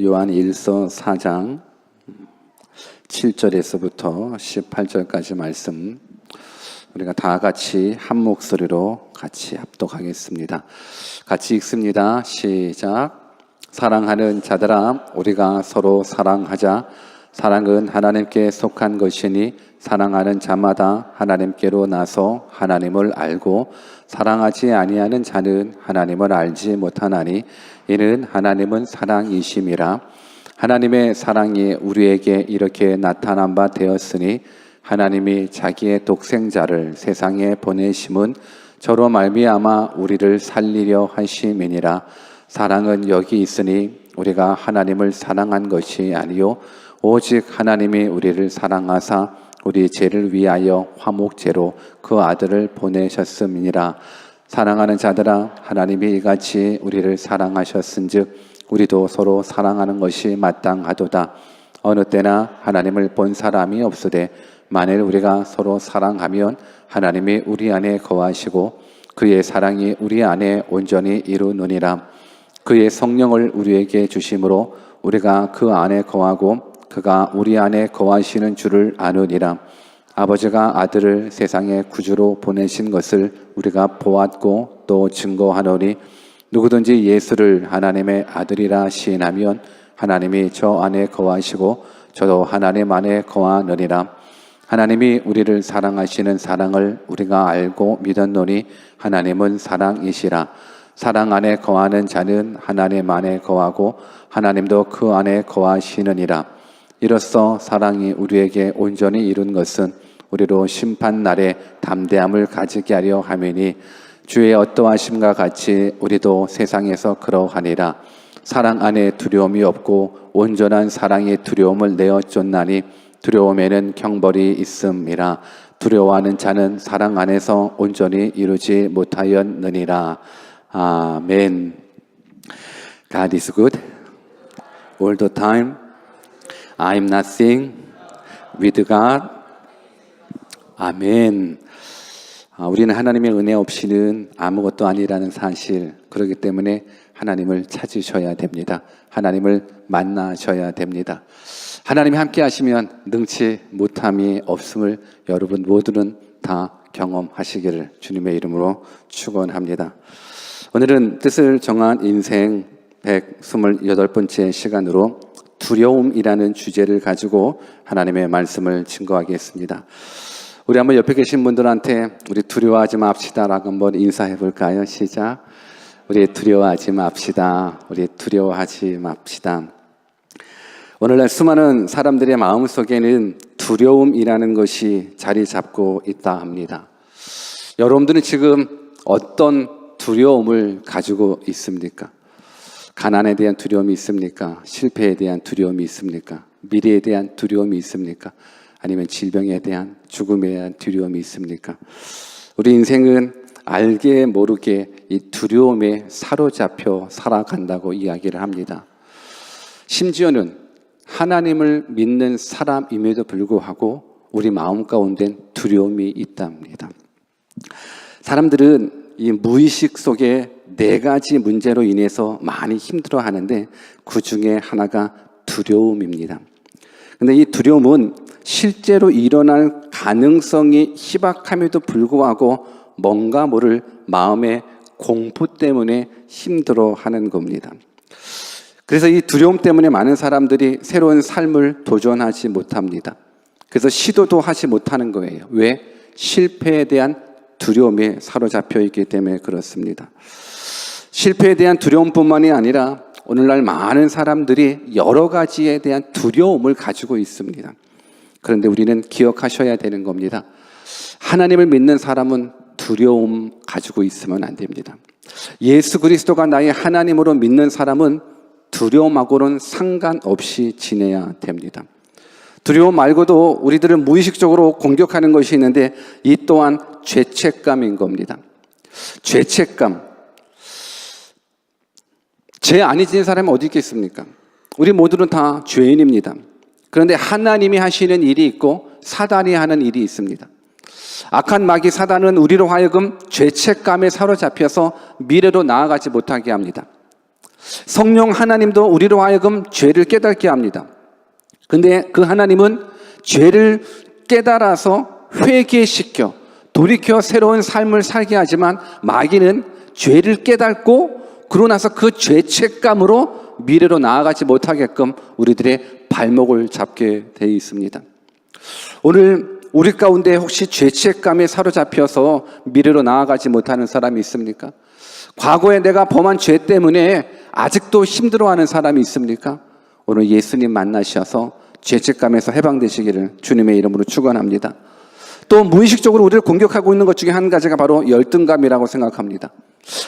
요한일서 4장 7절에서부터 18절까지 말씀 우리가 다 같이 한 목소리로 같이 합독하겠습니다. 같이 읽습니다. 시작. 사랑하는 자들아, 우리가 서로 사랑하자. 사랑은 하나님께 속한 것이니 사랑하는 자마다 하나님께로 나서 하나님을 알고 사랑하지 아니하는 자는 하나님을 알지 못하나니 이는 하나님은 사랑이심이라. 하나님의 사랑이 우리에게 이렇게 나타난 바 되었으니 하나님이 자기의 독생자를 세상에 보내심은 저로 말미암아 우리를 살리려 하심이니라. 사랑은 여기 있으니 우리가 하나님을 사랑한 것이 아니요 오직 하나님이 우리를 사랑하사 우리 죄를 위하여 화목제로 그 아들을 보내셨음이니라. 사랑하는 자들아, 하나님이 이같이 우리를 사랑하셨은즉 우리도 서로 사랑하는 것이 마땅하도다. 어느 때나 하나님을 본 사람이 없으되 만일 우리가 서로 사랑하면 하나님이 우리 안에 거하시고 그의 사랑이 우리 안에 온전히 이루느니라. 그의 성령을 우리에게 주심으로 우리가 그 안에 거하고 그가 우리 안에 거하시는 줄을 아느니라. 아버지가 아들을 세상의 구주로 보내신 것을 우리가 보았고 또 증거하노니 누구든지 예수를 하나님의 아들이라 시인하면 하나님이 저 안에 거하시고 저도 하나님 안에 거하느니라. 하나님이 우리를 사랑하시는 사랑을 우리가 알고 믿었노니 하나님은 사랑이시라. 사랑 안에 거하는 자는 하나님 안에 거하고 하나님도 그 안에 거하시느니라. 이로써 사랑이 우리에게 온전히 이룬 것은 우리로 심판날에 담대함을 가지게 하려 함이니 주의 어떠하심과 같이 우리도 세상에서 그러하니라. 사랑 안에 두려움이 없고 온전한 사랑이 두려움을 내어 쫓나니 두려움에는 형벌이 있음이라. 두려워하는 자는 사랑 안에서 온전히 이루지 못하였느니라. 아멘. God is good all the time. I'm nothing with God. 아멘. 우리는 하나님의 은혜 없이는 아무것도 아니라는 사실, 그렇기 때문에 하나님을 찾으셔야 됩니다. 하나님을 만나셔야 됩니다. 하나님이 함께 하시면 능치 못함이 없음을 여러분 모두는 다 경험하시기를 주님의 이름으로 축원합니다. 오늘은 뜻을 정한 인생 128번째 시간으로 두려움이라는 주제를 가지고 하나님의 말씀을 증거하겠습니다. 우리 한번 옆에 계신 분들한테 우리 두려워하지 맙시다라고 한번 인사해 볼까요? 시작. 우리 두려워하지 맙시다. 우리 두려워하지 맙시다. 오늘날 수많은 사람들의 마음속에는 두려움이라는 것이 자리 잡고 있다 합니다. 여러분들은 지금 어떤 두려움을 가지고 있습니까? 가난에 대한 두려움이 있습니까? 실패에 대한 두려움이 있습니까? 미래에 대한 두려움이 있습니까? 아니면 질병에 대한, 죽음에 대한 두려움이 있습니까? 우리 인생은 알게 모르게 이 두려움에 사로잡혀 살아간다고 이야기를 합니다. 심지어는 하나님을 믿는 사람임에도 불구하고 우리 마음 가운데는 두려움이 있답니다. 사람들은 이 무의식 속에 4가지 문제로 인해서 많이 힘들어하는데 그 중에 하나가 두려움입니다. 그런데 이 두려움은 실제로 일어날 가능성이 희박함에도 불구하고 뭔가 모를 마음의 공포 때문에 힘들어하는 겁니다. 그래서 이 두려움 때문에 많은 사람들이 새로운 삶을 도전하지 못합니다. 그래서 시도도 하지 못하는 거예요. 왜? 실패에 대한 두려움에 사로잡혀 있기 때문에 그렇습니다. 실패에 대한 두려움뿐만이 아니라 오늘날 많은 사람들이 여러 가지에 대한 두려움을 가지고 있습니다. 그런데 우리는 기억하셔야 되는 겁니다. 하나님을 믿는 사람은 두려움 가지고 있으면 안 됩니다. 예수 그리스도가 나의 하나님으로 믿는 사람은 두려움하고는 상관없이 지내야 됩니다. 두려움 말고도 우리들을 무의식적으로 공격하는 것이 있는데 이 또한 죄책감인 겁니다. 죄책감. 죄 안 지은 사람이 어디 있겠습니까? 우리 모두는 다 죄인입니다. 그런데 하나님이 하시는 일이 있고 사단이 하는 일이 있습니다. 악한 마귀 사단은 우리로 하여금 죄책감에 사로잡혀서 미래로 나아가지 못하게 합니다. 성령 하나님도 우리로 하여금 죄를 깨닫게 합니다. 근데 그 하나님은 죄를 깨달아서 회개시켜 돌이켜 새로운 삶을 살게 하지만 마귀는 죄를 깨닫고 그러고 나서 그 죄책감으로 미래로 나아가지 못하게끔 우리들의 발목을 잡게 되어 있습니다. 오늘 우리 가운데 혹시 죄책감에 사로잡혀서 미래로 나아가지 못하는 사람이 있습니까? 과거에 내가 범한 죄 때문에 아직도 힘들어하는 사람이 있습니까? 오늘 예수님 만나셔서 죄책감에서 해방되시기를 주님의 이름으로 축원합니다. 또 무의식적으로 우리를 공격하고 있는 것 중에 한 가지가 바로 열등감이라고 생각합니다.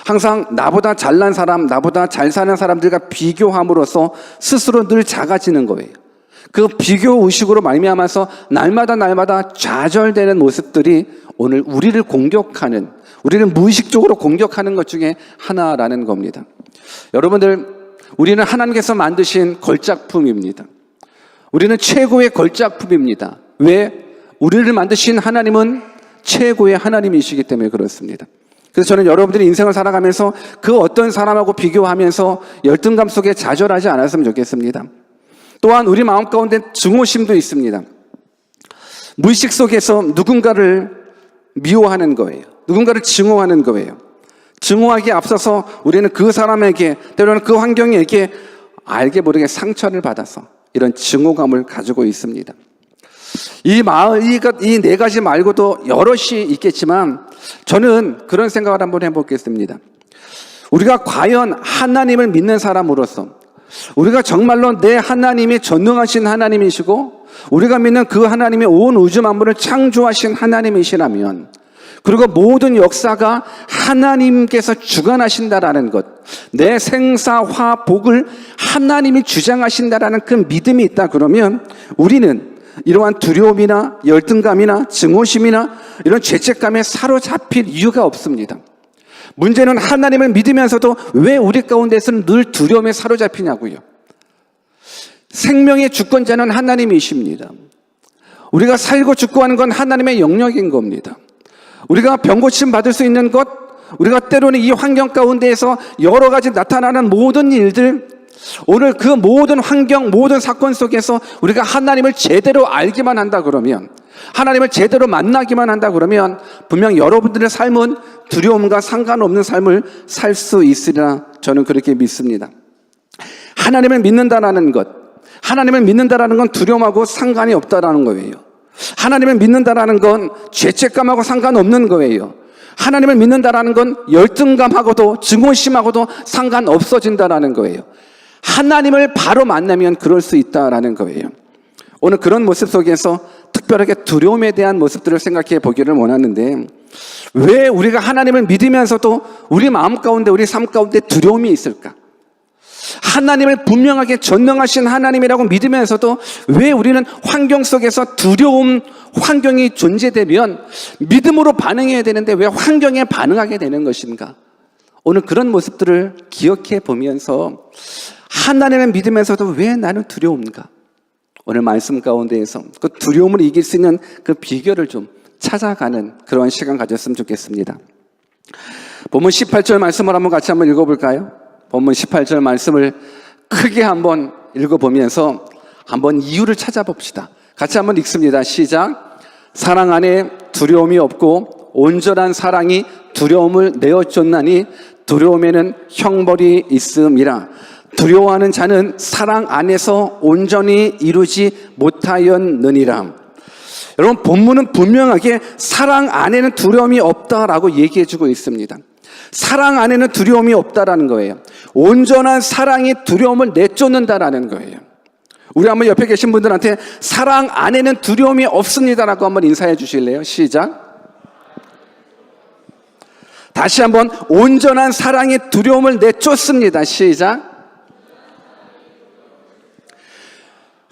항상 나보다 잘난 사람, 나보다 잘 사는 사람들과 비교함으로써 스스로 늘 작아지는 거예요. 그 비교 의식으로 말미암아서 날마다 좌절되는 모습들이 오늘 우리를 공격하는, 우리를 무의식적으로 공격하는 것 중에 하나라는 겁니다. 여러분들, 우리는 하나님께서 만드신 걸작품입니다. 우리는 최고의 걸작품입니다. 왜? 우리를 만드신 하나님은 최고의 하나님이시기 때문에 그렇습니다. 그래서 저는 여러분들이 인생을 살아가면서 그 어떤 사람하고 비교하면서 열등감 속에 좌절하지 않았으면 좋겠습니다. 또한 우리 마음 가운데 증오심도 있습니다. 무의식 속에서 누군가를 미워하는 거예요. 누군가를 증오하는 거예요. 증오하기에 앞서서 우리는 그 사람에게, 때로는 그 환경에게 알게 모르게 상처를 받아서 이런 증오감을 가지고 있습니다. 이 네 가지 말고도 여럿이 있겠지만 저는 그런 생각을 한번 해보겠습니다. 우리가 과연 하나님을 믿는 사람으로서 우리가 정말로 내 하나님이 전능하신 하나님이시고 우리가 믿는 그 하나님이 온 우주 만물을 창조하신 하나님이시라면, 그리고 모든 역사가 하나님께서 주관하신다라는 것, 내 생사화 복을 하나님이 주장하신다라는 그 믿음이 있다 그러면 우리는 이러한 두려움이나 열등감이나 증오심이나 이런 죄책감에 사로잡힐 이유가 없습니다. 문제는 하나님을 믿으면서도 왜 우리 가운데서는 늘 두려움에 사로잡히냐고요. 생명의 주권자는 하나님이십니다. 우리가 살고 죽고 하는 건 하나님의 영역인 겁니다. 우리가 병고침 받을 수 있는 것, 우리가 때로는 이 환경 가운데에서 여러 가지 나타나는 모든 일들, 오늘 그 모든 환경, 모든 사건 속에서 우리가 하나님을 제대로 알기만 한다 그러면, 하나님을 제대로 만나기만 한다 그러면 분명 여러분들의 삶은 두려움과 상관없는 삶을 살 수 있으리라 저는 그렇게 믿습니다. 하나님을 믿는다라는 것, 하나님을 믿는다라는 건 두려움하고 상관이 없다라는 거예요. 하나님을 믿는다라는 건 죄책감하고 상관없는 거예요. 하나님을 믿는다라는 건 열등감하고도 증오심하고도 상관없어진다라는 거예요. 하나님을 바로 만나면 그럴 수 있다라는 거예요. 오늘 그런 모습 속에서 특별하게 두려움에 대한 모습들을 생각해 보기를 원하는데, 왜 우리가 하나님을 믿으면서도 우리 마음 가운데, 우리 삶 가운데 두려움이 있을까? 하나님을 분명하게 전능하신 하나님이라고 믿으면서도 왜 우리는 환경 속에서 두려움 환경이 존재되면 믿음으로 반응해야 되는데 왜 환경에 반응하게 되는 것인가? 오늘 그런 모습들을 기억해 보면서 하나님을 믿으면서도 왜 나는 두려운가? 오늘 말씀 가운데에서 그 두려움을 이길 수 있는 그 비결을 좀 찾아가는 그런 시간 가졌으면 좋겠습니다. 본문 18절 말씀을 같이 한번 읽어볼까요? 본문 18절 말씀을 크게 한번 읽어보면서 한번 이유를 찾아봅시다. 같이 한번 읽습니다. 시작. 사랑 안에 두려움이 없고 온전한 사랑이 두려움을 내어쫓나니 두려움에는 형벌이 있음이라. 두려워하는 자는 사랑 안에서 온전히 이루지 못하였느니라. 여러분, 본문은 분명하게 사랑 안에는 두려움이 없다라고 얘기해주고 있습니다. 사랑 안에는 두려움이 없다라는 거예요. 온전한 사랑이 두려움을 내쫓는다라는 거예요. 우리 한번 옆에 계신 분들한테 사랑 안에는 두려움이 없습니다라고 한번 인사해 주실래요? 시작. 다시 한번, 온전한 사랑이 두려움을 내쫓습니다. 시작.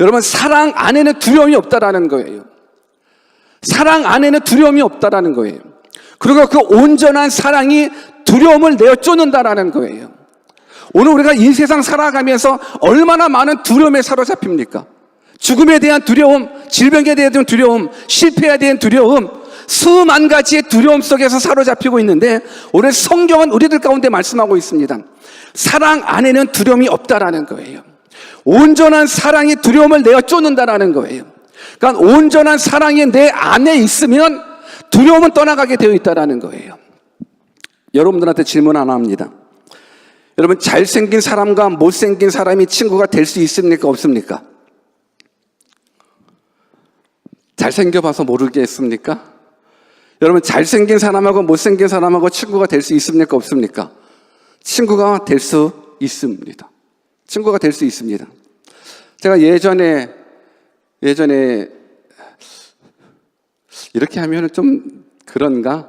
여러분, 사랑 안에는 두려움이 없다라는 거예요. 사랑 안에는 두려움이 없다라는 거예요. 그리고 그 온전한 사랑이 두려움을 내어쫓는다라는 거예요. 오늘 우리가 이 세상 살아가면서 얼마나 많은 두려움에 사로잡힙니까? 죽음에 대한 두려움, 질병에 대한 두려움, 실패에 대한 두려움, 수만 가지의 두려움 속에서 사로잡히고 있는데 오늘 성경은 우리들 가운데 말씀하고 있습니다. 사랑 안에는 두려움이 없다라는 거예요. 온전한 사랑이 두려움을 내어 쫓는다라는 거예요. 그러니까 온전한 사랑이 내 안에 있으면 두려움은 떠나가게 되어 있다라는 거예요. 여러분들한테 질문 하나 합니다. 여러분, 잘생긴 사람과 못생긴 사람이 친구가 될 수 있습니까? 없습니까? 잘생겨봐서 모르겠습니까? 여러분, 잘생긴 사람하고 못생긴 사람하고 친구가 될 수 있습니까? 없습니까? 친구가 될 수 있습니다. 친구가 될 수 있습니다. 제가 예전에 이렇게 하면 좀 그런가?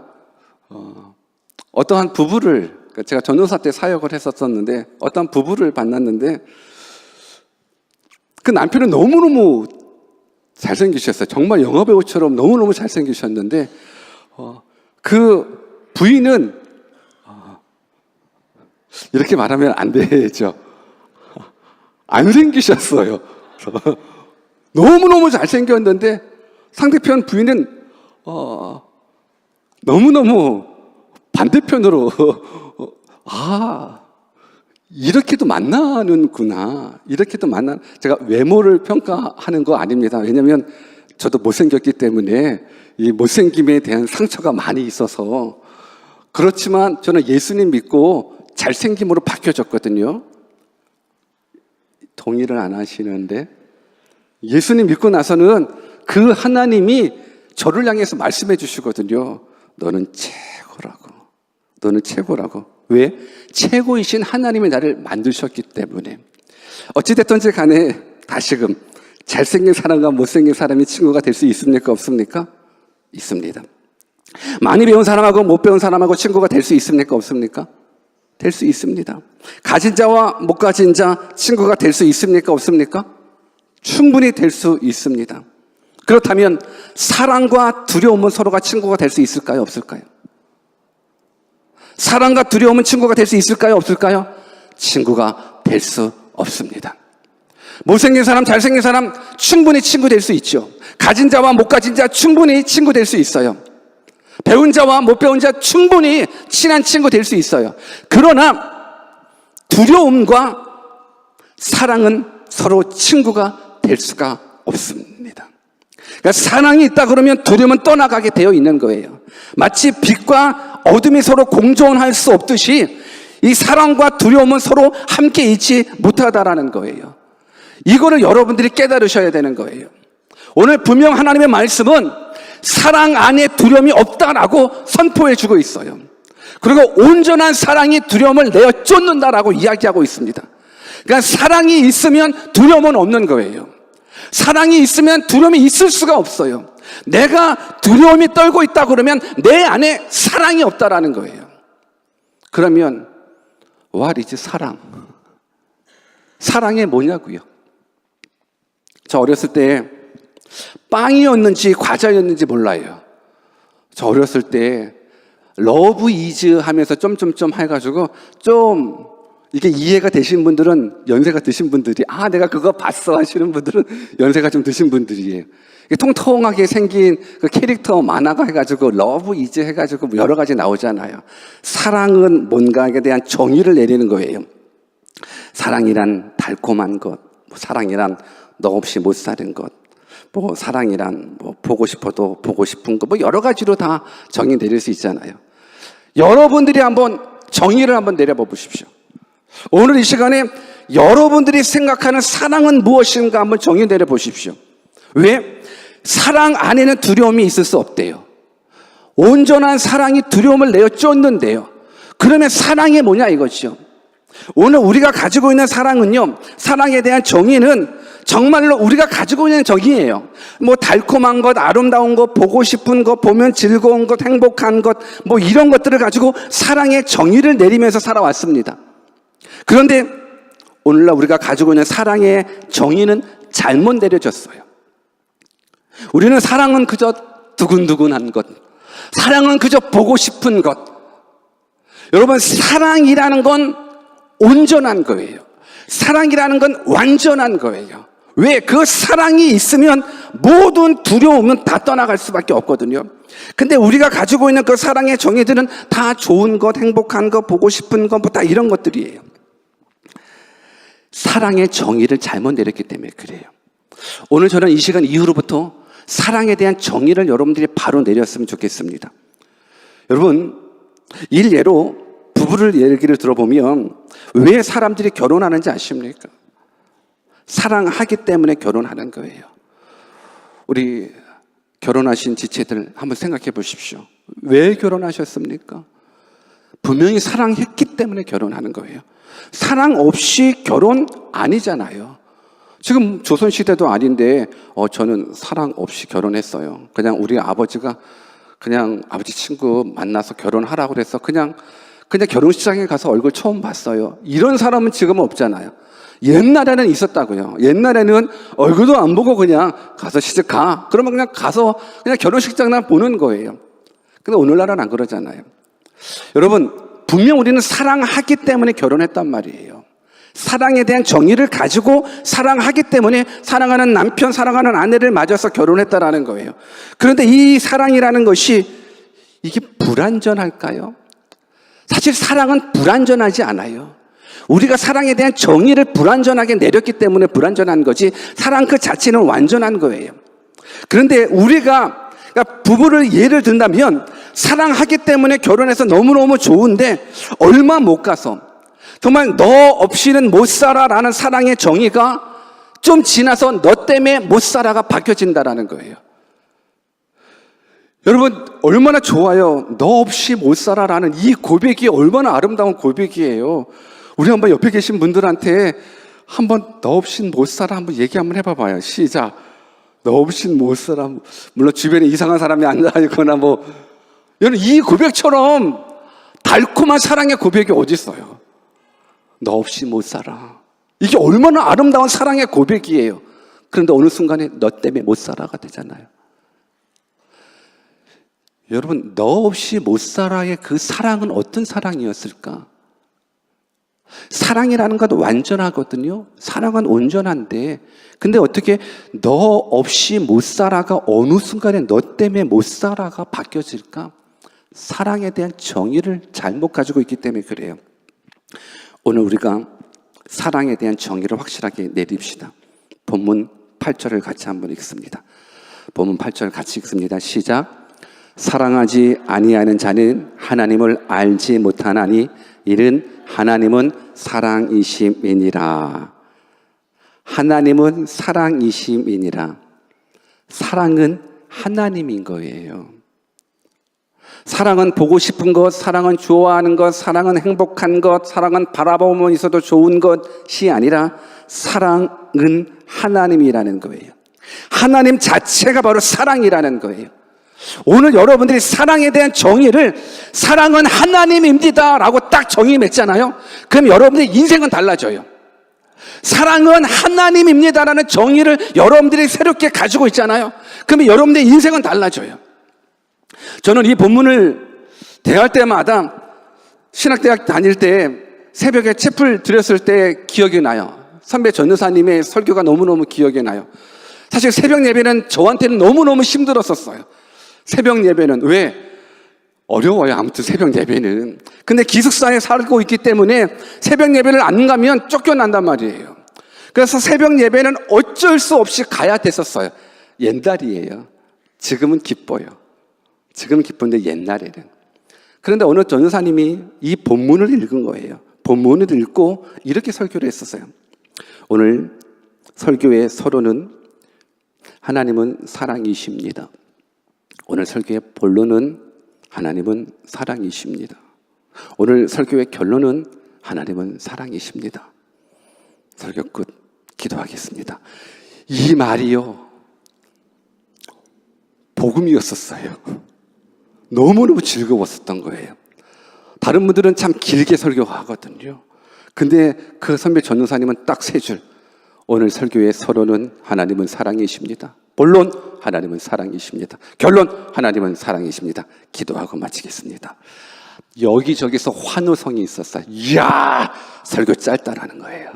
어떠한 부부를, 제가 전도사 때 사역을 했었는데 어떠한 부부를 만났는데 그 남편은 너무너무 잘생기셨어요. 정말 영화배우처럼 너무너무 잘생기셨는데 그 부인은 이렇게 말하면 안 되죠. 안 생기셨어요. 너무너무 잘생겼는데 상대편 부인은 너무너무 반대편으로 이렇게도 만나는구나. 이렇게도 제가 외모를 평가하는 거 아닙니다. 왜냐하면 저도 못생겼기 때문에 이 못생김에 대한 상처가 많이 있어서. 그렇지만 저는 예수님 믿고 잘생김으로 바뀌어졌거든요. 동의를 안 하시는데, 예수님 믿고 나서는 그 하나님이 저를 향해서 말씀해 주시거든요. 너는 최고라고. 너는 최고라고. 왜? 최고이신 하나님이 나를 만드셨기 때문에. 어찌됐든지 간에 다시금 잘생긴 사람과 못생긴 사람이 친구가 될 수 있습니까? 없습니까? 있습니다. 많이 배운 사람하고 못 배운 사람하고 친구가 될 수 있습니까? 없습니까? 될 수 있습니다. 가진 자와 못 가진 자 친구가 될 수 있습니까? 없습니까? 충분히 될 수 있습니다. 그렇다면 사랑과 두려움은 서로가 친구가 될 수 있을까요? 없을까요? 사랑과 두려움은 친구가 될 수 있을까요? 없을까요? 친구가 될 수 없습니다. 못생긴 사람, 잘생긴 사람 충분히 친구 될 수 있죠. 가진 자와 못 가진 자 충분히 친구 될 수 있어요. 배운 자와 못 배운 자 충분히 친한 친구 될 수 있어요. 그러나 두려움과 사랑은 서로 친구가 될 수가 없습니다. 그러니까 사랑이 있다 그러면 두려움은 떠나가게 되어 있는 거예요. 마치 빛과 어둠이 서로 공존할 수 없듯이 이 사랑과 두려움은 서로 함께 있지 못하다라는 거예요. 이거를 여러분들이 깨달으셔야 되는 거예요. 오늘 분명 하나님의 말씀은 사랑 안에 두려움이 없다라고 선포해 주고 있어요. 그리고 온전한 사랑이 두려움을 내어 쫓는다라고 이야기하고 있습니다. 그러니까 사랑이 있으면 두려움은 없는 거예요. 사랑이 있으면 두려움이 있을 수가 없어요. 내가 두려움이 떨고 있다 그러면 내 안에 사랑이 없다라는 거예요. 그러면 what is 사랑? 사랑이 뭐냐고요? 저 어렸을 때 빵이었는지 과자였는지 몰라요. 저 어렸을 때 러브 이즈 하면서 점점점 해가지고 좀 이게 이해가 되신 분들은, 연세가 드신 분들이 내가 그거 봤어 하시는 분들은 연세가 좀 드신 분들이에요. 통통하게 생긴 그 캐릭터 만화가 해가지고 러브 이즈 해가지고 여러 가지 나오잖아요. 사랑은 뭔가에 대한 정의를 내리는 거예요. 사랑이란 달콤한 것, 사랑이란 너 없이 못 사는 것, 사랑이란 보고 싶어도 보고 싶은 것, 여러 가지로 다 정의 내릴 수 있잖아요. 여러분들이 한번 정의를 한번 내려봐 보십시오. 오늘 이 시간에 여러분들이 생각하는 사랑은 무엇인가 한번 정의 내려 보십시오. 왜? 사랑 안에는 두려움이 있을 수 없대요. 온전한 사랑이 두려움을 내어 쫓는데요. 그러면 사랑이 뭐냐 이거죠. 오늘 우리가 가지고 있는 사랑은요, 사랑에 대한 정의는 정말로 우리가 가지고 있는 정의예요. 달콤한 것, 아름다운 것, 보고 싶은 것, 보면 즐거운 것, 행복한 것, 이런 것들을 가지고 사랑의 정의를 내리면서 살아왔습니다. 그런데 오늘날 우리가 가지고 있는 사랑의 정의는 잘못 내려졌어요. 우리는 사랑은 그저 두근두근한 것, 사랑은 그저 보고 싶은 것. 여러분, 사랑이라는 건 온전한 거예요. 사랑이라는 건 완전한 거예요. 왜? 그 사랑이 있으면 모든 두려움은 다 떠나갈 수밖에 없거든요. 근데 우리가 가지고 있는 그 사랑의 정의들은 다 좋은 것, 행복한 것, 보고 싶은 것, 뭐 다 이런 것들이에요. 사랑의 정의를 잘못 내렸기 때문에 그래요. 오늘 저는 이 시간 이후로부터 사랑에 대한 정의를 여러분들이 바로 내렸으면 좋겠습니다. 여러분, 일례로 부부를 얘기를 들어보면 왜 사람들이 결혼하는지 아십니까? 사랑하기 때문에 결혼하는 거예요. 우리 결혼하신 지체들 한번 생각해 보십시오. 왜 결혼하셨습니까? 분명히 사랑했기 때문에 결혼하는 거예요. 사랑 없이 결혼 아니잖아요. 지금 조선시대도 아닌데 저는 사랑 없이 결혼했어요. 그냥 우리 아버지가 그냥 아버지 친구 만나서 결혼하라고 그래서 그냥 결혼식장에 가서 얼굴 처음 봤어요. 이런 사람은 지금은 없잖아요. 옛날에는 있었다고요. 옛날에는 얼굴도 안 보고 그냥 가서 시집 가. 그러면 그냥 가서 그냥 결혼식장만 보는 거예요. 근데 오늘날은 안 그러잖아요. 여러분, 분명 우리는 사랑하기 때문에 결혼했단 말이에요. 사랑에 대한 정의를 가지고 사랑하기 때문에 사랑하는 남편, 사랑하는 아내를 맞아서 결혼했다라는 거예요. 그런데 이 사랑이라는 것이 이게 불완전할까요? 사실 사랑은 불완전하지 않아요. 우리가 사랑에 대한 정의를 불완전하게 내렸기 때문에 불완전한 거지 사랑 그 자체는 완전한 거예요. 그런데 우리가 그러니까 부부를 예를 든다면 사랑하기 때문에 결혼해서 너무너무 좋은데 얼마 못 가서 정말 너 없이는 못 살아라는 사랑의 정의가 좀 지나서 너 때문에 못 살아가 바뀌어진다라는 거예요. 여러분, 얼마나 좋아요. 너 없이 못 살아라는 이 고백이 얼마나 아름다운 고백이에요. 우리 한번 옆에 계신 분들한테 한번 너 없인 못 살아 한번 얘기 한번 해봐봐요. 시작. 너 없인 못 살아. 물론 주변에 이상한 사람이 앉아있거나 뭐 여러분, 이 고백처럼 달콤한 사랑의 고백이 어디 있어요? 너 없이 못 살아. 이게 얼마나 아름다운 사랑의 고백이에요. 그런데 어느 순간에 너 때문에 못 살아가 되잖아요. 여러분, 너 없이 못 살아의 그 사랑은 어떤 사랑이었을까? 사랑이라는 건 완전하거든요. 사랑은 온전한데 근데 어떻게 너 없이 못 살아가 어느 순간에 너 때문에 못 살아가 바뀌어질까? 사랑에 대한 정의를 잘못 가지고 있기 때문에 그래요. 오늘 우리가 사랑에 대한 정의를 확실하게 내립시다. 본문 8절을 같이 한번 읽습니다. 본문 8절 같이 읽습니다. 시작. 사랑하지 아니하는 자는 하나님을 알지 못하나니 이는 하나님은 사랑이심이니라. 하나님은 사랑이심이니라. 사랑은 하나님인 거예요. 사랑은 보고 싶은 것, 사랑은 좋아하는 것, 사랑은 행복한 것, 사랑은 바라보면 있어도 좋은 것이 아니라 사랑은 하나님이라는 거예요. 하나님 자체가 바로 사랑이라는 거예요. 오늘 여러분들이 사랑에 대한 정의를 사랑은 하나님입니다 라고 딱 정의 맺잖아요. 그럼 여러분들의 인생은 달라져요. 사랑은 하나님입니다 라는 정의를 여러분들이 새롭게 가지고 있잖아요. 그러면 여러분들의 인생은 달라져요. 저는 이 본문을 대할 때마다 신학대학 다닐 때 새벽에 채플 드렸을 때 기억이 나요. 선배 전도사님의 설교가 너무너무 기억이 나요. 사실 새벽 예배는 저한테는 너무너무 힘들었었어요. 새벽 예배는 왜? 어려워요. 아무튼 새벽 예배는. 근데 기숙사에 살고 있기 때문에 새벽 예배를 안 가면 쫓겨난단 말이에요. 그래서 새벽 예배는 어쩔 수 없이 가야 됐었어요. 옛날이에요. 지금은 기뻐요. 지금은 기쁜데 옛날에는. 그런데 어느 전도사님이 이 본문을 읽은 거예요. 본문을 읽고 이렇게 설교를 했었어요. 오늘 설교의 서론은 하나님은 사랑이십니다. 오늘 설교의 본론은 하나님은 사랑이십니다. 오늘 설교의 결론은 하나님은 사랑이십니다. 설교 끝. 기도하겠습니다. 이 말이요, 복음이었었어요. 너무너무 즐거웠었던 거예요. 다른 분들은 참 길게 설교하거든요. 근데 그 선배 전도사님은 딱 3줄. 오늘 설교의 서론은 하나님은 사랑이십니다. 본론 하나님은 사랑이십니다. 결론 하나님은 사랑이십니다. 기도하고 마치겠습니다. 여기저기서 환호성이 있었어요. 이야, 설교 짧다라는 거예요.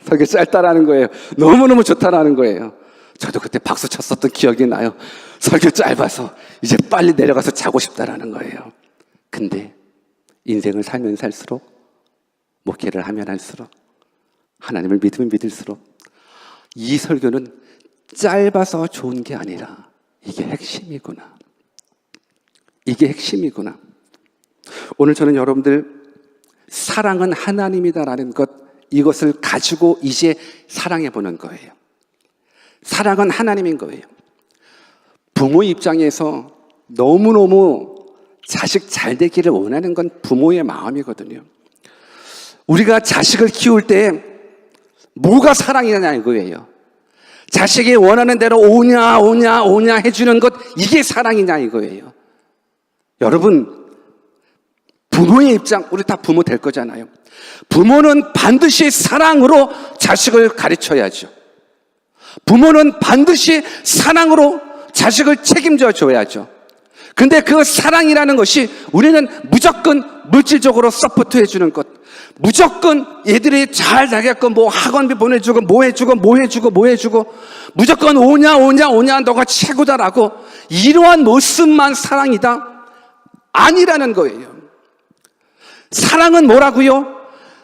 설교 짧다라는 거예요. 너무너무 좋다라는 거예요. 저도 그때 박수 쳤었던 기억이 나요. 설교 짧아서 이제 빨리 내려가서 자고 싶다라는 거예요. 근데 인생을 살면 살수록, 목회를 하면 할수록, 하나님을 믿으면 믿을수록 이 설교는 짧아서 좋은 게 아니라 이게 핵심이구나. 이게 핵심이구나. 오늘 저는 여러분들 사랑은 하나님이다라는 것, 이것을 가지고 이제 사랑해 보는 거예요. 사랑은 하나님인 거예요. 부모 입장에서 너무너무 자식 잘 되기를 원하는 건 부모의 마음이거든요. 우리가 자식을 키울 때 뭐가 사랑이냐 이거예요. 자식이 원하는 대로 오냐 해주는 것, 이게 사랑이냐 이거예요. 여러분, 부모의 입장, 우리 다 부모 될 거잖아요. 부모는 반드시 사랑으로 자식을 가르쳐야죠. 부모는 반드시 사랑으로 자식을 책임져 줘야죠. 근데 그 사랑이라는 것이 우리는 무조건 물질적으로 서포트 해주는 것, 무조건 얘들이 잘 되게끔 뭐 학원비 보내주고 뭐 해주고 무조건 오냐 너가 최고다라고, 이러한 모습만 사랑이다? 아니라는 거예요. 사랑은 뭐라고요?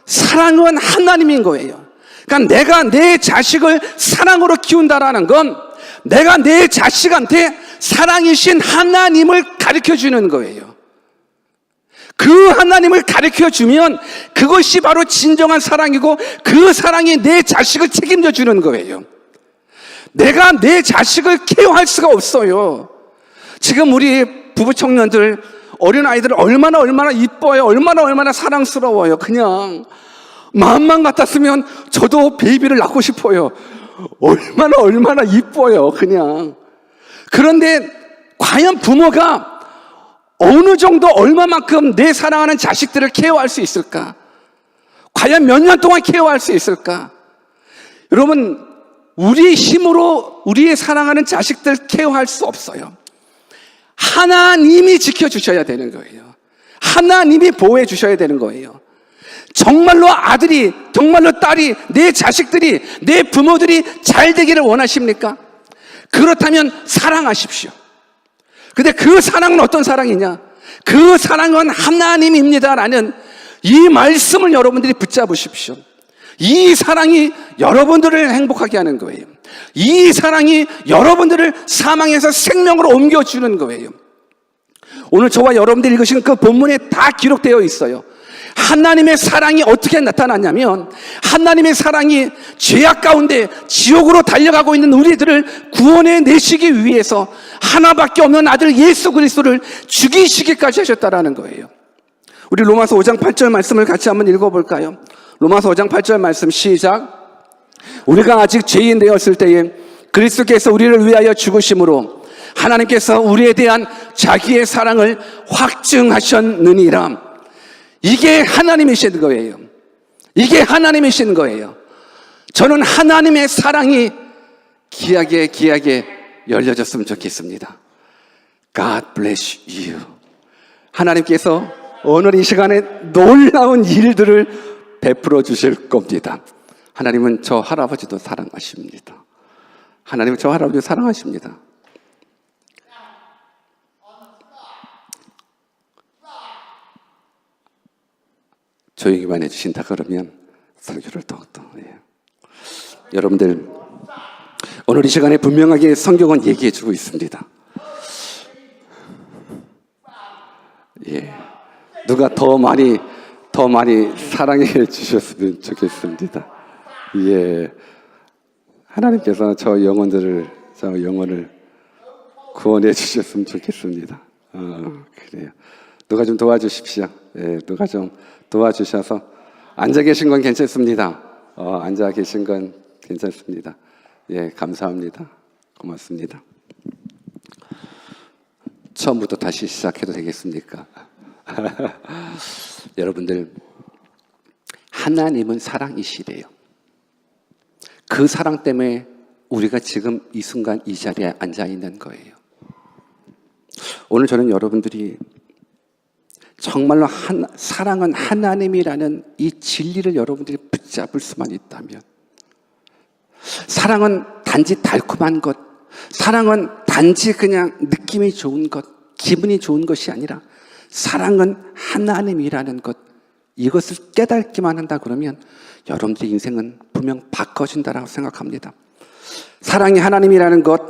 사랑은 하나님인 거예요. 그러니까 내가 내 자식을 사랑으로 키운다라는 건 내가 내 자식한테 사랑이신 하나님을 가르쳐주는 거예요. 그 하나님을 가르쳐주면 그것이 바로 진정한 사랑이고, 그 사랑이 내 자식을 책임져 주는 거예요. 내가 내 자식을 케어할 수가 없어요. 지금 우리 부부 청년들, 어린아이들 얼마나 이뻐요. 얼마나 사랑스러워요. 그냥 마음만 같았으면 저도 베이비를 낳고 싶어요. 얼마나 이뻐요. 그냥. 그런데 과연 부모가 어느 정도, 얼마만큼 내 사랑하는 자식들을 케어할 수 있을까? 과연 몇 년 동안 케어할 수 있을까? 여러분, 우리의 힘으로 우리의 사랑하는 자식들 케어할 수 없어요. 하나님이 지켜주셔야 되는 거예요. 하나님이 보호해 주셔야 되는 거예요. 정말로 아들이, 정말로 딸이, 내 자식들이, 내 부모들이 잘 되기를 원하십니까? 그렇다면 사랑하십시오. 근데 그 사랑은 어떤 사랑이냐? 그 사랑은 하나님입니다라는 이 말씀을 여러분들이 붙잡으십시오. 이 사랑이 여러분들을 행복하게 하는 거예요. 이 사랑이 여러분들을 사망에서 생명으로 옮겨주는 거예요. 오늘 저와 여러분들이 읽으신 그 본문에 다 기록되어 있어요. 하나님의 사랑이 어떻게 나타났냐면, 하나님의 사랑이 죄악 가운데 지옥으로 달려가고 있는 우리들을 구원해 내시기 위해서 하나밖에 없는 아들 예수 그리스도를 죽이시기까지 하셨다라는 거예요. 우리 로마서 5장 8절 말씀을 같이 한번 읽어볼까요? 로마서 5장 8절 말씀 시작. 우리가 아직 죄인 되었을 때에 그리스도께서 우리를 위하여 죽으심으로 하나님께서 우리에 대한 자기의 사랑을 확증하셨느니라. 이게 하나님이신 거예요. 이게 하나님이신 거예요. 저는 하나님의 사랑이 귀하게 열려졌으면 좋겠습니다. God bless you. 하나님께서 오늘 이 시간에 놀라운 일들을 베풀어 주실 겁니다. 하나님은 저 할아버지도 사랑하십니다. 하나님은 저 할아버지도 사랑하십니다. 조용히만 해주신다 그러면 설교를 더욱더 여러분들, 오늘 이 시간에 분명하게 성경은 얘기해 주고 있습니다. 누가 더 많이 사랑해 주셨으면 좋겠습니다. 하나님께서 저 영혼을 구원해 주셨으면 좋겠습니다. 그래요. 누가 좀 도와주십시오. 누가 좀 도와주셔서. 앉아 계신 건 괜찮습니다. 앉아 계신 건 괜찮습니다. 감사합니다. 고맙습니다. 처음부터 다시 시작해도 되겠습니까? 여러분들, 하나님은 사랑이시래요. 그 사랑 때문에 우리가 지금 이 순간 이 자리에 앉아 있는 거예요. 오늘 저는 여러분들이 정말로 사랑은 하나님이라는 이 진리를 여러분들이 붙잡을 수만 있다면, 사랑은 단지 달콤한 것, 사랑은 단지 그냥 느낌이 좋은 것, 기분이 좋은 것이 아니라 사랑은 하나님이라는 것, 이것을 깨닫기만 한다 그러면 여러분들의 인생은 분명 바꿔진다라고 생각합니다. 사랑이 하나님이라는 것,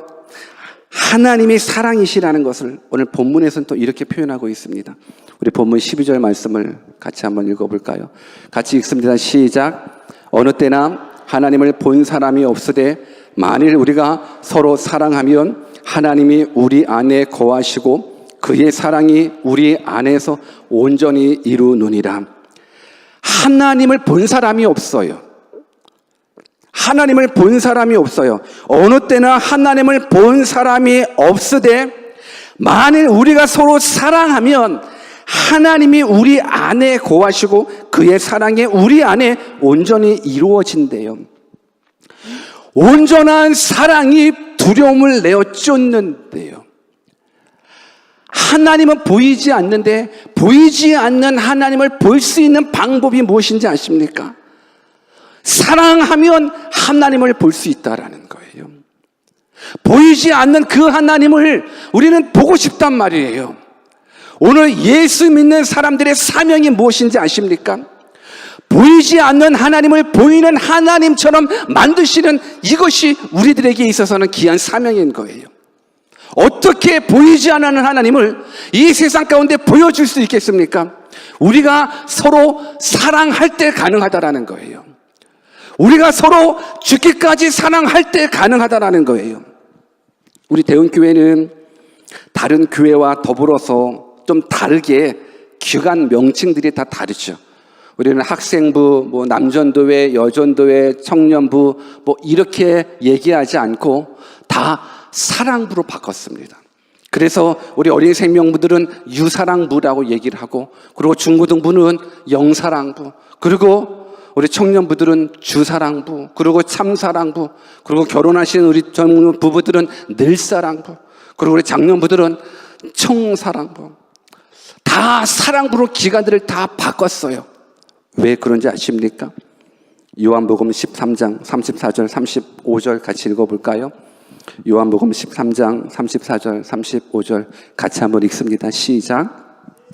하나님이 사랑이시라는 것을 오늘 본문에서는 또 이렇게 표현하고 있습니다. 우리 본문 12절 말씀을 같이 한번 읽어볼까요? 같이 읽습니다. 시작. 어느 때나 하나님을 본 사람이 없으되 만일 우리가 서로 사랑하면 하나님이 우리 안에 거하시고 그의 사랑이 우리 안에서 온전히 이루느니라. 하나님을 본 사람이 없어요. 하나님을 본 사람이 없어요. 어느 때나 하나님을 본 사람이 없으되 만일 우리가 서로 사랑하면 하나님이 우리 안에 거하시고 그의 사랑이 우리 안에 온전히 이루어진대요. 온전한 사랑이 두려움을 내어 쫓는데요. 하나님은 보이지 않는데 보이지 않는 하나님을 볼 수 있는 방법이 무엇인지 아십니까? 사랑하면 하나님을 볼 수 있다라는 거예요. 보이지 않는 그 하나님을 우리는 보고 싶단 말이에요. 오늘 예수 믿는 사람들의 사명이 무엇인지 아십니까? 보이지 않는 하나님을 보이는 하나님처럼 만드시는 이것이 우리들에게 있어서는 귀한 사명인 거예요. 어떻게 보이지 않는 하나님을 이 세상 가운데 보여줄 수 있겠습니까? 우리가 서로 사랑할 때 가능하다라는 거예요. 우리가 서로 죽기까지 사랑할 때 가능하다라는 거예요. 우리 대원교회는 다른 교회와 더불어서 좀 다르게 기관 명칭들이 다 다르죠. 우리는 학생부, 남전도회, 여전도회, 청년부 이렇게 얘기하지 않고 다 사랑부로 바꿨습니다. 그래서 우리 어린 생명부들은 유사랑부라고 얘기를 하고, 그리고 중고등부는 영사랑부, 그리고 우리 청년부들은 주사랑부, 그리고 참사랑부, 그리고 결혼하신 우리 전 부부들은 늘사랑부, 그리고 우리 장년부들은 청사랑부. 다 사랑부로 기관들을 다 바꿨어요. 왜 그런지 아십니까? 요한복음 13장 34절 35절 같이 읽어볼까요? 요한복음 13장 34절 35절 같이 한번 읽습니다. 시작.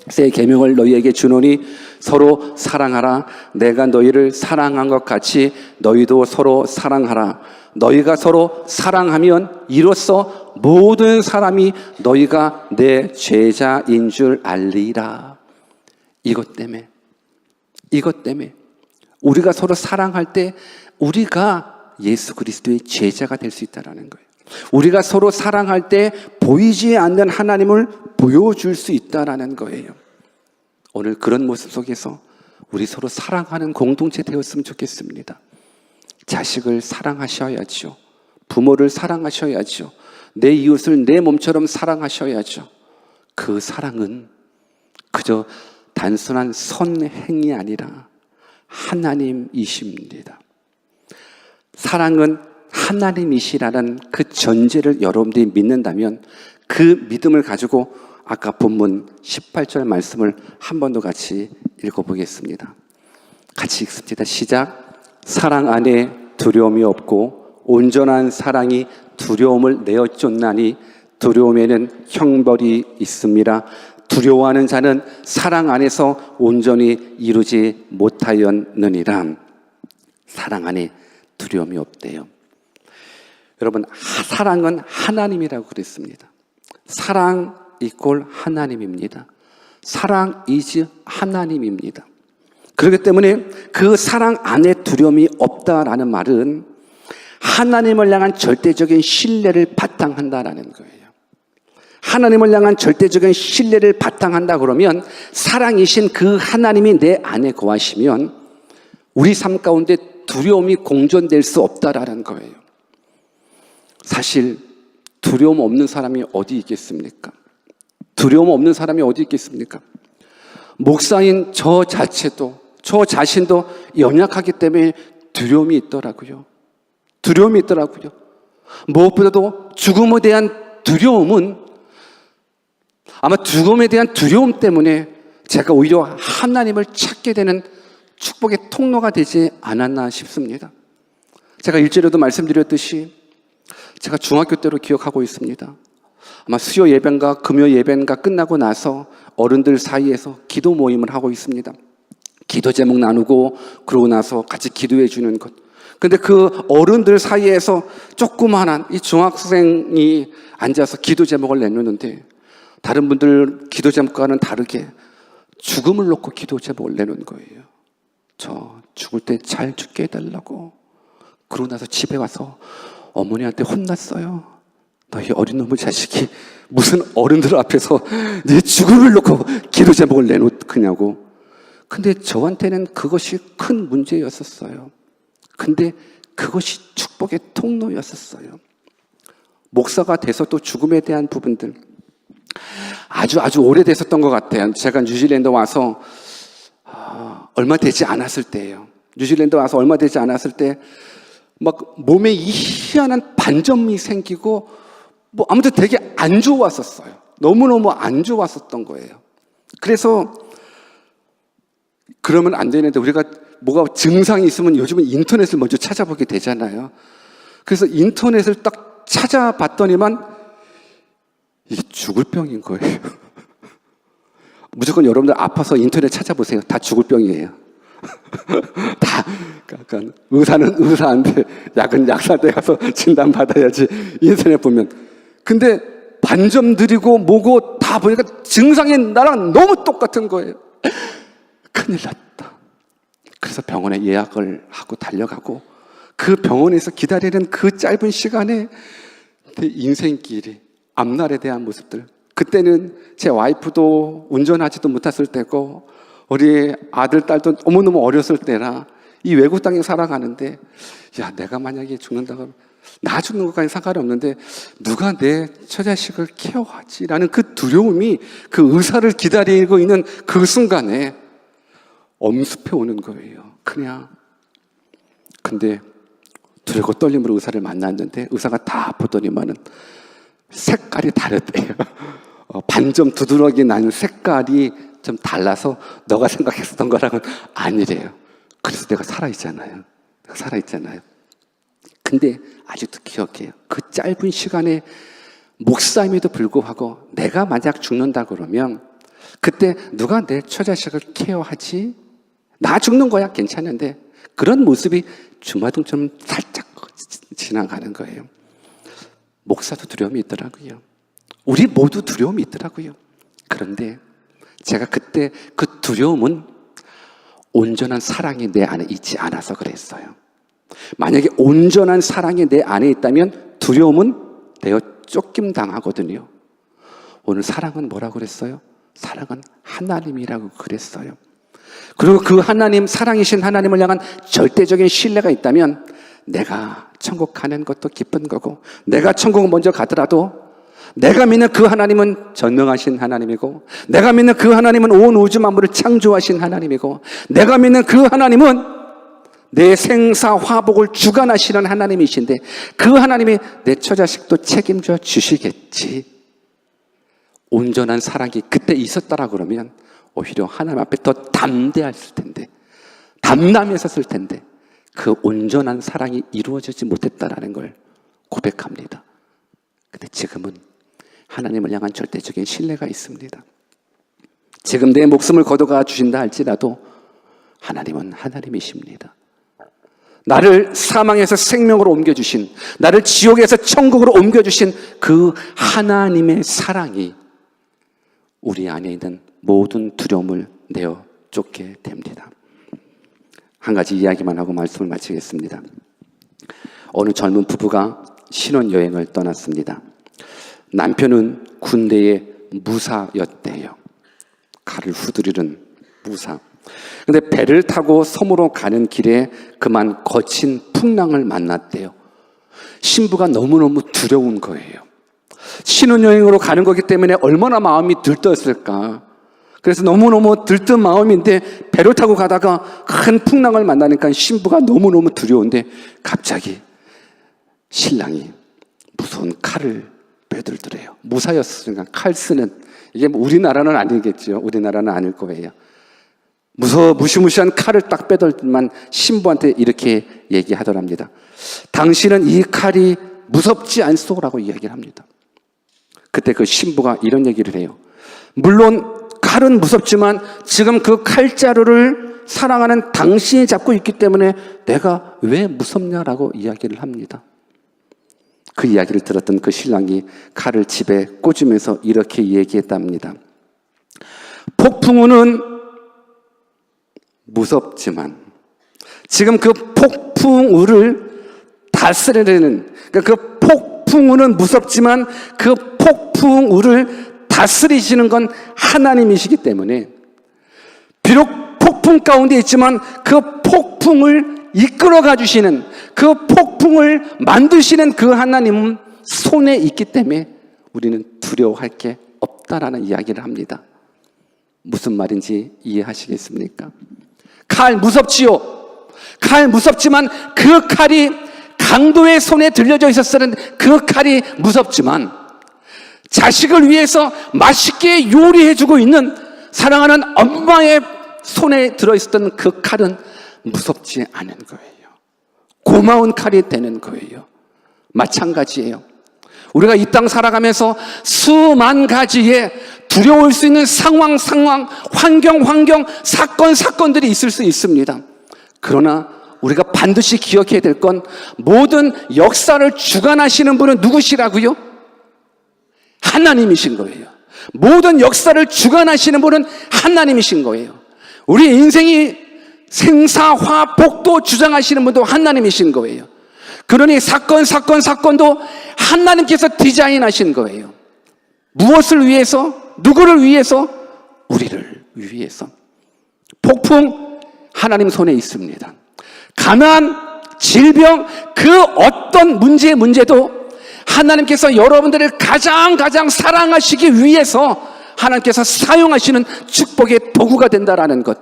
새 계명을 너희에게 주노니 서로 사랑하라. 내가 너희를 사랑한 것 같이 너희도 서로 사랑하라. 너희가 서로 사랑하면 이로써 모든 사람이 너희가 내 제자인 줄 알리라. 이것 때문에 우리가 서로 사랑할 때 우리가 예수 그리스도의 제자가 될 수 있다는 거예요. 우리가 서로 사랑할 때 보이지 않는 하나님을 보여줄 수 있다는 거예요. 오늘 그런 모습 속에서 우리 서로 사랑하는 공동체 되었으면 좋겠습니다. 자식을 사랑하셔야죠. 부모를 사랑하셔야죠. 내 이웃을 내 몸처럼 사랑하셔야죠. 그 사랑은 그저 단순한 선행이 아니라 하나님이십니다. 사랑은 하나님이시라는 그 전제를 여러분들이 믿는다면 그 믿음을 가지고 아까 본문 18절 말씀을 한 번 더 같이 읽어보겠습니다. 같이 읽습니다. 시작. 사랑 안에 두려움이 없고 온전한 사랑이 두려움을 내어 쫓나니 두려움에는 형벌이 있습니다. 두려워하는 자는 사랑 안에서 온전히 이루지 못하였느니라. 사랑 안에 두려움이 없대요. 여러분, 사랑은 하나님이라고 그랬습니다. 사랑 이꼴 하나님입니다. 사랑 이즈 하나님입니다. 그렇기 때문에 그 사랑 안에 두려움이 없다라는 말은 하나님을 향한 절대적인 신뢰를 바탕한다라는 거예요. 하나님을 향한 절대적인 신뢰를 바탕한다 그러면 사랑이신 그 하나님이 내 안에 거하시면 우리 삶 가운데 두려움이 공존될 수 없다라는 거예요. 사실 두려움 없는 사람이 어디 있겠습니까? 두려움 없는 사람이 어디 있겠습니까? 목사인 저 자체도, 저 자신도 연약하기 때문에 두려움이 있더라고요. 두려움이 있더라고요. 무엇보다도 죽음에 대한 두려움은 아마 죽음에 대한 두려움 때문에 제가 오히려 하나님을 찾게 되는 축복의 통로가 되지 않았나 싶습니다. 제가 일절에도 말씀드렸듯이 제가 중학교 때로 기억하고 있습니다. 아마 수요 예배인가 금요 예배인가 끝나고 나서 어른들 사이에서 기도 모임을 하고 있습니다. 기도 제목 나누고 그러고 나서 같이 기도해 주는 것. 근데 그 어른들 사이에서 조그만한 이 중학생이 앉아서 기도 제목을 내놓는데 다른 분들 기도 제목과는 다르게 죽음을 놓고 기도 제목을 내놓은 거예요. 저 죽을 때 잘 죽게 해달라고. 그러고 나서 집에 와서 어머니한테 혼났어요. 너희 어린 놈의 자식이 무슨 어른들 앞에서 네 죽음을 놓고 기도 제목을 내놓냐고. 근데 저한테는 그것이 큰 문제였었어요. 근데 그것이 축복의 통로였었어요. 목사가 돼서도 죽음에 대한 부분들 아주 오래됐었던 것 같아요. 제가 뉴질랜드 와서 얼마 되지 않았을 때예요. 뉴질랜드 와서 얼마 되지 않았을 때 막 몸에 이 희한한 반점이 생기고 뭐 아무튼 되게 안 좋았었어요. 너무너무 안 좋았었던 거예요. 그래서 그러면 안 되는데 우리가 뭐가 증상이 있으면 요즘은 인터넷을 먼저 찾아보게 되잖아요. 그래서 인터넷을 딱 찾아봤더니만 이게 죽을 병인 거예요. 무조건 여러분들 아파서 인터넷 찾아보세요. 다 죽을 병이에요. 다. 그러니까 의사는 의사한테, 약은 약사한테 가서 진단받아야지 인터넷 보면. 근데 반점 들이고 뭐고 다 보니까 증상이 나랑 너무 똑같은 거예요. 큰일 났다. 그래서 병원에 예약을 하고 달려가고 그 병원에서 기다리는 그 짧은 시간에 내 인생길이 앞날에 대한 모습들. 그때는 제 와이프도 운전하지도 못했을 때고 우리 아들, 딸도 너무너무 어렸을 때라 이 외국 땅에 살아가는데 야, 내가 만약에 죽는다고 나 죽는 것까지 상관이 없는데 누가 내 처자식을 케어하지? 라는 그 두려움이 그 의사를 기다리고 있는 그 순간에 엄습해 오는 거예요. 그냥. 근데 두렵고 떨림으로 의사를 만났는데 의사가 다 보더니만은 색깔이 다르대요. 반점 두드러기 나는 색깔이 좀 달라서 너가 생각했었던 거랑은 아니래요. 그래서 내가 살아있잖아요. 근데 아직도 기억해요. 그 짧은 시간에 목사임에도 불구하고 내가 만약 죽는다 그러면 그때 누가 내 처자식을 케어하지? 나 죽는 거야 괜찮은데 그런 모습이 주마등처럼 살짝 지나가는 거예요. 목사도 두려움이 있더라고요. 우리 모두 두려움이 있더라고요. 그런데 제가 그때 그 두려움은 온전한 사랑이 내 안에 있지 않아서 그랬어요. 만약에 온전한 사랑이 내 안에 있다면 두려움은 내어 쫓김 당하거든요. 오늘 사랑은 뭐라고 그랬어요? 사랑은 하나님이라고 그랬어요. 그리고 그 하나님, 사랑이신 하나님을 향한 절대적인 신뢰가 있다면 내가 천국 가는 것도 기쁜 거고 내가 천국 먼저 가더라도 내가 믿는 그 하나님은 전능하신 하나님이고 내가 믿는 그 하나님은 온 우주 만물을 창조하신 하나님이고 내가 믿는 그 하나님은 내 생사 화복을 주관하시는 하나님이신데 그 하나님이 내 처자식도 책임져 주시겠지. 온전한 사랑이 그때 있었다라 그러면 오히려 하나님 앞에 더 담대했을 텐데 담담했었을 텐데 그 온전한 사랑이 이루어지지 못했다라는 걸 고백합니다. 근데 지금은 하나님을 향한 절대적인 신뢰가 있습니다. 지금 내 목숨을 걷어가 주신다 할지라도 하나님은 하나님이십니다. 나를 사망에서 생명으로 옮겨주신, 나를 지옥에서 천국으로 옮겨주신 그 하나님의 사랑이 우리 안에 있는 모든 두려움을 내어 쫓게 됩니다. 한 가지 이야기만 하고 말씀을 마치겠습니다. 어느 젊은 부부가 신혼여행을 떠났습니다. 남편은 군대의 무사였대요. 칼을 후드리는 무사. 근데 배를 타고 섬으로 가는 길에 그만 거친 풍랑을 만났대요. 신부가 너무너무 두려운 거예요. 신혼여행으로 가는 거기 때문에 얼마나 마음이 들떴을까. 그래서 너무너무 들뜬 마음인데 배를 타고 가다가 큰 풍랑을 만나니까 신부가 너무너무 두려운데 갑자기 신랑이 무서운 칼을 빼들더래요. 무사였으니까 칼 쓰는, 이게 뭐 우리나라는 아니겠죠. 우리나라는 아닐 거예요. 무시무시한 칼을 딱 빼들더만 신부한테 이렇게 얘기하더랍니다. 당신은 이 칼이 무섭지 않소라고 이야기를 합니다. 그때 그 신부가 이런 얘기를 해요. 물론 칼은 무섭지만 지금 그 칼자루를 사랑하는 당신이 잡고 있기 때문에 내가 왜 무섭냐라고 이야기를 합니다. 그 이야기를 들었던 그 신랑이 칼을 집에 꽂으면서 이렇게 얘기했답니다. 폭풍우는 무섭지만 지금 그 폭풍우를 다스리는, 그러니까 그 폭풍우는 무섭지만 그 폭풍우를 다스리시는 건 하나님이시기 때문에 비록 폭풍 가운데 있지만 그 폭풍을 이끌어가 주시는, 그 폭풍을 만드시는 그 하나님은 손에 있기 때문에 우리는 두려워할 게 없다라는 이야기를 합니다. 무슨 말인지 이해하시겠습니까? 칼 무섭지요. 칼 무섭지만 그 칼이 강도의 손에 들려져 있었으면 그 칼이 무섭지만 자식을 위해서 맛있게 요리해주고 있는 사랑하는 엄마의 손에 들어있었던 그 칼은 무섭지 않은 거예요. 고마운 칼이 되는 거예요. 마찬가지예요. 우리가 이 땅 살아가면서 수만 가지의 두려울 수 있는 상황, 환경, 사건들이 있을 수 있습니다. 그러나 우리가 반드시 기억해야 될 건 모든 역사를 주관하시는 분은 누구시라고요? 하나님이신 거예요. 모든 역사를 주관하시는 분은 하나님이신 거예요. 우리 인생이 생사화복도 주장하시는 분도 하나님이신 거예요. 그러니 사건도 하나님께서 디자인하신 거예요. 무엇을 위해서? 누구를 위해서? 우리를 위해서. 폭풍 하나님 손에 있습니다. 가난, 질병, 그 어떤 문제도 하나님께서 여러분들을 가장 사랑하시기 위해서 하나님께서 사용하시는 축복의 도구가 된다라는 것.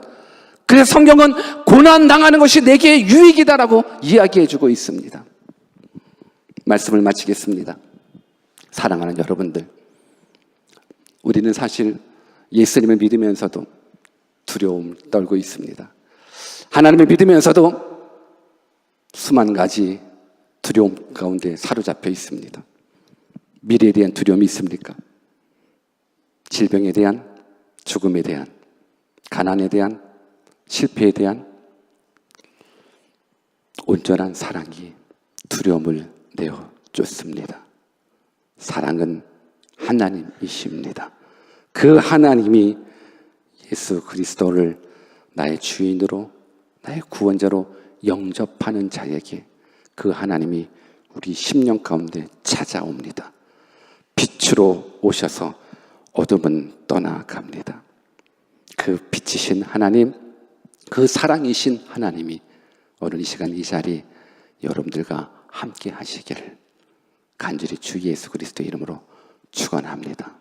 그래서 성경은 고난 당하는 것이 내게 유익이다라고 이야기해주고 있습니다. 말씀을 마치겠습니다. 사랑하는 여러분들, 우리는 사실 예수님을 믿으면서도 두려움 떨고 있습니다. 하나님을 믿으면서도 수만 가지 두려움 가운데 사로잡혀 있습니다. 미래에 대한 두려움이 있습니까? 질병에 대한, 죽음에 대한, 가난에 대한, 실패에 대한 온전한 사랑이 두려움을 내어줬습니다. 사랑은 하나님이십니다. 그 하나님이 예수 그리스도를 나의 주인으로, 나의 구원자로 영접하는 자에게 그 하나님이 우리 심령 가운데 찾아옵니다. 빛으로 오셔서 어둠은 떠나갑니다. 그 빛이신 하나님, 그 사랑이신 하나님이 오늘 이 시간 이 자리 여러분들과 함께 하시기를 간절히 주 예수 그리스도의 이름으로 축원합니다.